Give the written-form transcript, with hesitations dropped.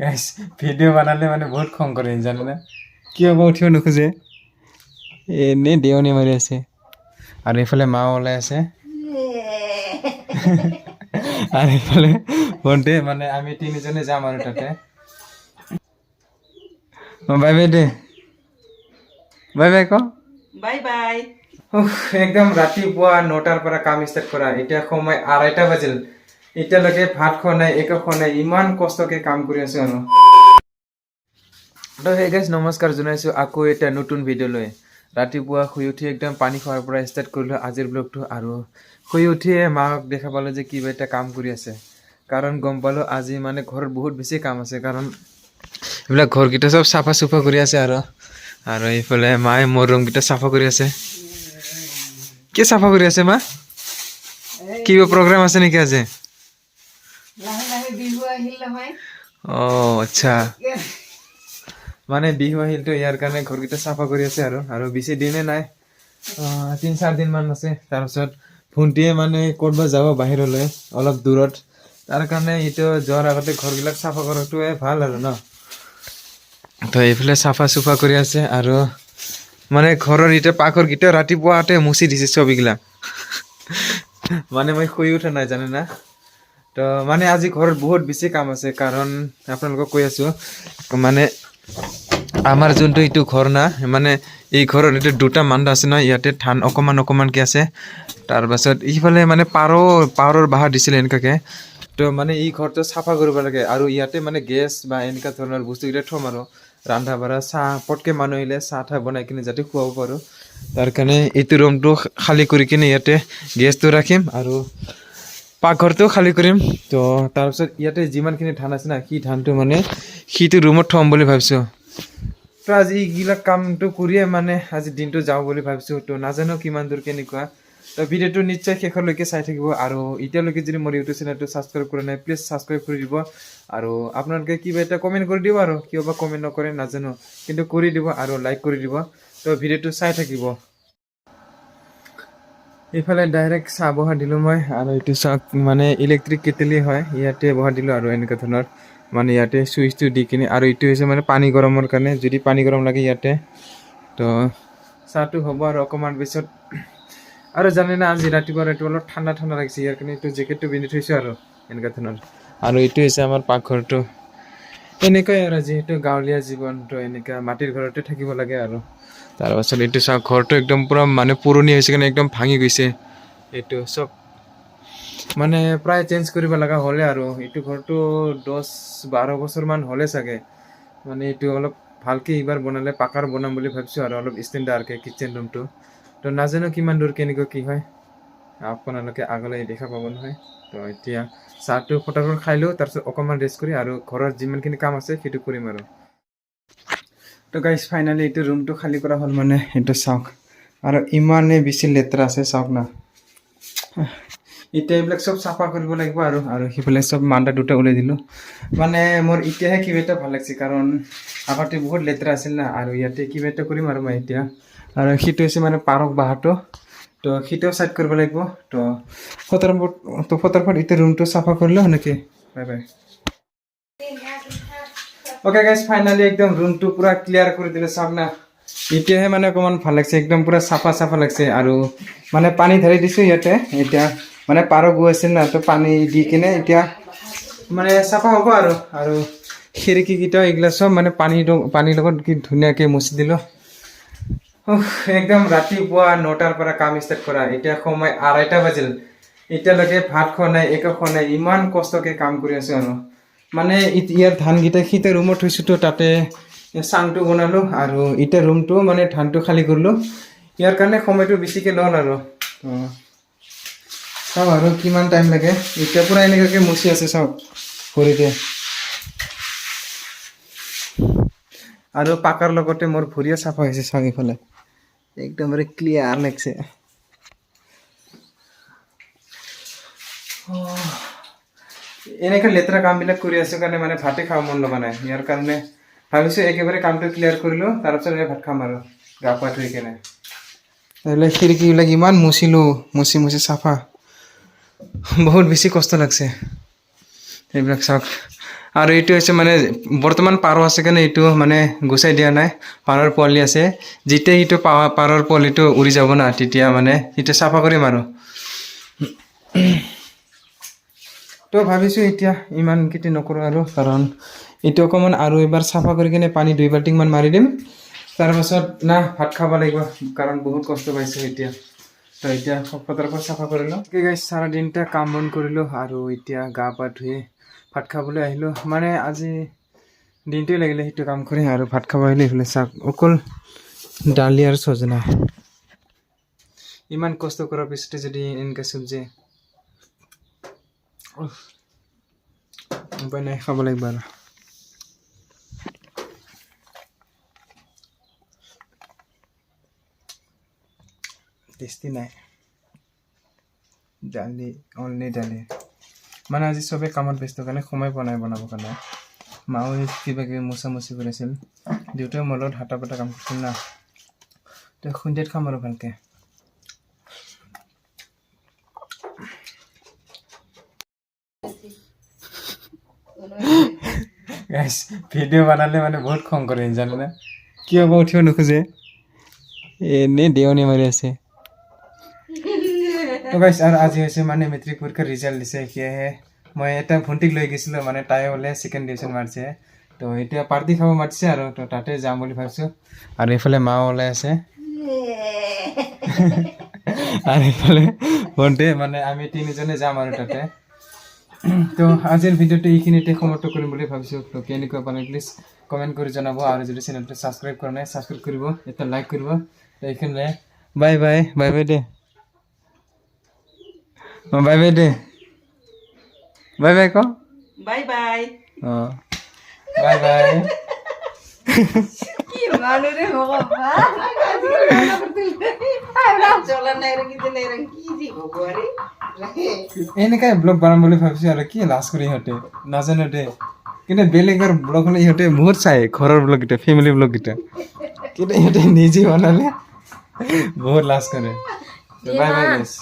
guys video বানালে মানে বহুত খং কৰে জানো না কিয় বা উঠিব নোখোজে এনে দেৱনী মাৰি আছে আৰু এইফালে মা ওলাই আছে আৰু এইফালে ভণ্টি মানে আমি তিনিজনে যাম আৰু তাতে বাই বাই দে বাই বাই ক বাই বাই একদম ৰাতিপুৱা 9টাৰ পৰা কাম ষ্টাৰ্ট কৰা এতিয়া সময় 2:30 বাজিল এতিয়ালৈকে ভাত খোৱা নাই একো খোৱা নাই ইমান কষ্টকে কাম কৰি আছো আৰু তো হে গাইস নমস্কাৰ জনাইছো আকৌ এটা নতুন ভিডিঅ' লৈ ৰাতিপুৱা শুই উঠি একদম পানী খোৱাৰ পৰা ষ্টাৰ্ট কৰিলো আজিৰ ব্লগটো আৰু শুই উঠিয়ে মাক দেখা পালো যে কিবা এটা কাম কৰি আছে কাৰণ গম পালো আজি মানে ঘৰত বহুত বেছি কাম আছে কাৰণ এইবিলাক ঘৰকেইটা চব চাফা চুফা কৰি আছে আৰু এইফালে মায়ে মোৰ ৰুমকেইটা চাফা কৰি আছে কি চাফা কৰি আছে মা কিবা প্ৰগ্ৰাম আছে নেকি আজি লাহে লাহে বিহু আহিল নহয় আচ্ছা মানে বিহু আহিলতো ইয়াৰ কাৰণে ঘৰকেইটা চাফা কৰি আছে আৰু বেছি দিনে নাই 3-4 দিন মান আছে তাৰপিছত ভণ্টিয়ে মানে ক'ৰবা যাব বাহিৰলৈ অলপ দূৰত তাৰ কাৰণে এইটো যোৱাৰ আগতে ঘৰবিলাক চাফা কৰাটোৱে ভাল আৰু ন তো এইফালে চাফা চুফা কৰি আছে আৰু মানে ঘৰৰ এতিয়া পাকঘৰকেইটা ৰাতিপুৱাতে মুচি দিছে চবিগিলা মানে মই শুই উঠা নাই জানে না তো মানে আজি ঘৰত বহুত বেছি কাম আছে কাৰণ আপোনালোকক কৈ আছো মানে আমাৰ যোনটো এইটো ঘৰ না মানে এই ঘৰৰ এইটো দুটা মান্দা আছে না ইয়াতে ধান অকমানকে আছে তাৰপাছত ইফালে মানে পাৰৰ বাহাৰ দিছিলে এনেকাকে তো মানে এই ঘৰটো চাফা কৰিব লাগে আৰু ইয়াতে মানে গেছ বা এনেকা ধৰণৰ বস্তুকেইটা থম আৰু ৰান্ধা বাঢ়া চাহ পটকে মানুহ আহিলে চাহ ঠাহ বনাই কিনে যাতে খুৱাব পাৰোঁ তাৰ কাৰণে এইটো ৰুমটো খালী কৰি কিনে ইয়াতে গেছটো ৰাখিম আৰু পাকঘৰটো খালী কৰিম তো তাৰপিছত ইয়াতে যিমানখিনি ধান আছে না সেই ধানটো মানে সিটো ৰুমত থ'ম বুলি ভাবিছোঁ তো আজি এইগিলা কামটো কৰিয়ে মানে আজি দিনটো যাওঁ বুলি ভাবিছোঁ তো নাজানো কিমান দূৰ কেনেকুৱা তো ভিডিঅ'টো নিশ্চয় শেষলৈকে চাই থাকিব আৰু এতিয়ালৈকে যদি মোৰ ইউটিউব চেনেলটো ছাবস্ক্ৰাইব কৰা নাই প্লিজ ছাবস্ক্ৰাইব কৰি দিব আৰু আপোনালোকে কিবা এটা কমেণ্ট কৰি দিব আৰু কিয় বা কমেণ্ট নকৰে নাজানো কিন্তু কৰি দিব আৰু লাইক কৰি দিব তো ভিডিঅ'টো চাই থাকিব এইফালে ডাইৰেক্ট চাহ বহা দিলোঁ মই আৰু এইটো চাহ মানে ইলেক্ট্ৰিক কেটেলি হয় ইয়াতে বহা দিলোঁ আৰু এনেকুৱা ধৰণৰ মানে ইয়াতে চুইচটো দি কিনে আৰু এইটো হৈছে মানে পানী গৰমৰ কাৰণে যদি পানী গৰম লাগে ইয়াতে তো চাহটো হ'ব আৰু অকণমান পিছত আৰু জানে না আজি ৰাতিপুৱা অলপ ঠাণ্ডা লাগিছে ইয়াৰ কাৰণে এইটো জেকেটটো পিন্ধি থৈছোঁ আৰু এনেকুৱা ধৰণৰ আৰু এইটো হৈছে আমাৰ পাকঘৰটো এনেকুৱাই আৰু যিহেতু গাঁৱলীয়া জীৱনটো এনেকুৱা মাটিৰ ঘৰতে থাকিব লাগে আৰু তাৰপাছত এইটো চাওক ঘৰটো একদম পূৰা মানে পুৰণি হৈছে কাৰণে একদম ভাঙি গৈছে এইটো চব মানে প্ৰায় চেঞ্জ কৰিব লগা হ'লে আৰু এইটো ঘৰটো 10-12 বছৰমান হ'লে চাগে মানে এইটো অলপ ভালকৈ এইবাৰ বনালে পাকাৰ বনাম বুলি ভাবিছোঁ আৰু অলপ ষ্টেণ্ডাৰ্ডকৈ কিটচেন ৰুমটো তো নাজানো কিমান দূৰ কেনেকুৱা কি হয় আপোনালোকে আগলৈ দেখা পাব নহয় তো এতিয়া চাহটো ফটাফট খাই লওঁ তাৰপিছত অকণমান ৰেষ্ট কৰি আৰু ঘৰত যিমানখিনি কাম আছে সেইটো কৰিম আৰু তো গাইজ ফাইনেলি এইটো ৰুমটো খালী কৰা হ'ল মানে এইটো চাওক আৰু ইমানেই বেছি লেতেৰা আছে চাওক না এতিয়া এইবিলাক চব চাফা কৰিব লাগিব আৰু সেইফালে চব মান্দা দুটা ওলাই দিলোঁ মানে মোৰ এতিয়াহে কিবা এটা ভাল লাগিছে কাৰণ আগতে বহুত লেতেৰা আছিল না আৰু ইয়াতে কিবা এটা কৰিম আৰু মই এতিয়া আৰু সেইটো হৈছে মানে পাৰক বাহাটো তো সেইটোও চাইড কৰিব লাগিব তো ফটাফট এতিয়া ৰুমটো চাফা কৰিলোঁ সেনেকৈ bye bye okay guys finally একদম ৰুমটো পুৰা ক্লিয়াৰ কৰি দিলে চাওক না এতিয়াহে মানে অকণমান ভাল লাগছে একদম পুৰা চাফা লাগছে আৰু মানে পানী ঢালি দিছোঁ ইয়াতে এতিয়া মানে পাৰ গৈ আছিল না তো পানী দি কিনে এতিয়া মানে চাফা হ'ব আৰু খিৰিকীকেইটা এইগিলা চব মানে পানীৰ লগত কি ধুনীয়াকৈ মুচি দিলোঁ একদম ৰাতিপুৱা 9টাৰ পৰা কাম ষ্টাৰ্ট কৰা এতিয়া সময় 2:30 বাজিল এতিয়ালৈকে ভাত খোৱা নাই একো খোৱা নাই ইমান কষ্টকৈ কাম কৰি আছোঁ আৰু মানে ইয়াৰ ধানকেইটা সিটা ৰুমত থৈছোঁতো তাতে চাংটো বনালোঁ আৰু এতিয়া ৰুমটো মানে ধানটো খালী কৰিলোঁ ইয়াৰ কাৰণে সময়টো বেছিকৈ ল'ল আৰু চাওক আৰু কিমান টাইম লাগে এতিয়া পূৰা এনেকুৱাকৈ মুচি আছে চাওক ভৰিতে আৰু পাকাৰ লগতে মোৰ ভৰিও চাফা হৈছে চাওক এইফালে একদমৰে ক্লিয়াৰ লাগছে এনেকৈ লেতেৰা কামবিলাক কৰি আছোঁ কাৰণে মানে ভাতে খাব মন লগা নাই ইয়াৰ কাৰণে ভাবিছোঁ একেবাৰে কামটো ক্লিয়াৰ কৰিলোঁ তাৰপিছত ভাত খাম আৰু গা পা ধুই কেনে এইবিলাক খিৰিকীবিলাক ইমান মুচি চাফা বহুত বেছি কষ্ট লাগছে এইবিলাক চাওক আৰু এইটো হৈছে মানে বৰ্তমান পাৰ আছে কাৰণে এইটো মানে গুচাই দিয়া নাই পাৰৰ পোৱালি আছে যেতিয়া এইটো পাৰৰ পোৱালিটো উৰি যাব না তেতিয়া মানে এইটো চাফা কৰিম আৰু তো ভাবিছোঁ এতিয়া ইমান খেতি নকৰোঁ আৰু কাৰণ এইটো অকণমান আৰু এবাৰ চাফা কৰি কিনে পানী 2 বাল্টিংমান মাৰি দিম তাৰপাছত না ভাত খাব লাগিব কাৰণ বহুত কষ্ট পাইছোঁ এতিয়া তো এতিয়া পটাপট চাফা কৰিলোঁ কি গাইছ সাৰা দিনটা কাম বন কৰিলোঁ আৰু এতিয়া গা পা ধুই ভাত খাবলৈ আহিলোঁ মানে আজি দিনটোৱে লাগিলে সেইটো কাম কৰি আৰু ভাত খাব আহিলে এইফালে চাওক অকল দালি আৰু সজনা ইমান কষ্ট কৰাৰ পিছতে যদি এনেকৈ চব্জি উপায় নাই খাব লাগিব আৰু টেষ্টি নাই দালি অনলি দালি মানে আজি চবেই কামত ব্যস্ত কাৰণে সময় পোৱা নাই বনাবৰ কাৰণে মাও কিবা কিবি মোচামুচি কৰিছিল দেউতাই মোৰ লগত হাতা পাতা কাম কৰিছিল না তো সন্ধিয়াত খাম আৰু ভালকৈ গাইছ ভিডিঅ' বনালে মানে বহুত খং কৰে জানেনে কিয় বা উঠিব নোখোজে এনেই দেৱনী মাৰি আছে তো গাইছ আৰু আজি হৈছে মানে মেট্ৰিক পৰীক্ষাৰ ৰিজাল্ট দিছে সেয়েহে মই এটা ভণ্টিক লৈ গৈছিলোঁ মানে তাই বোলে ছেকেণ্ড ডিভিজন মাৰিছে তো এতিয়া পাৰ্টি খাব মাতিছে আৰু তো তাতে যাম বুলি ভাবিছোঁ আৰু এইফালে মাও ওলাই আছে আৰু এইফালে ভণ্টি মানে আমি তিনিজনে যাম আৰু তাতে তো আজিৰ ভিডিঅ'টো এইখিনিতে সমাপ্ত কৰিম বুলি ভাবিছোঁ তো কেনেকুৱা পালে প্লিজ কমেণ্ট কৰি জনাব আৰু যদি চেনেলটো ছাবস্ক্ৰাইব কৰা নাই ছাবস্ক্ৰাইব কৰিব এটা লাইক কৰিব তো এইখিনিলে বাই বাই বাই বাই দে অঁ বাই বাই দে বাই বাই ক বাই বাই অঁ বাই বাই কি মানুহ রে চলা নাই কি দিব আরে এনেকৈ ব্লগ বনাম বুলি ভাবিছোঁ আৰু কি লাজ কৰি ইহঁতে নাজানো দে কিন্তু বেলেগৰ ব্লগ হ'লে ইহঁতে বহুত চাই ঘৰৰ ব্লগকেইটা ফেমিলি ব্লগকেইটা কিন্তু ইহঁতে নিজে বনালে বহুত লাজ কৰে বাই বাই গাইছ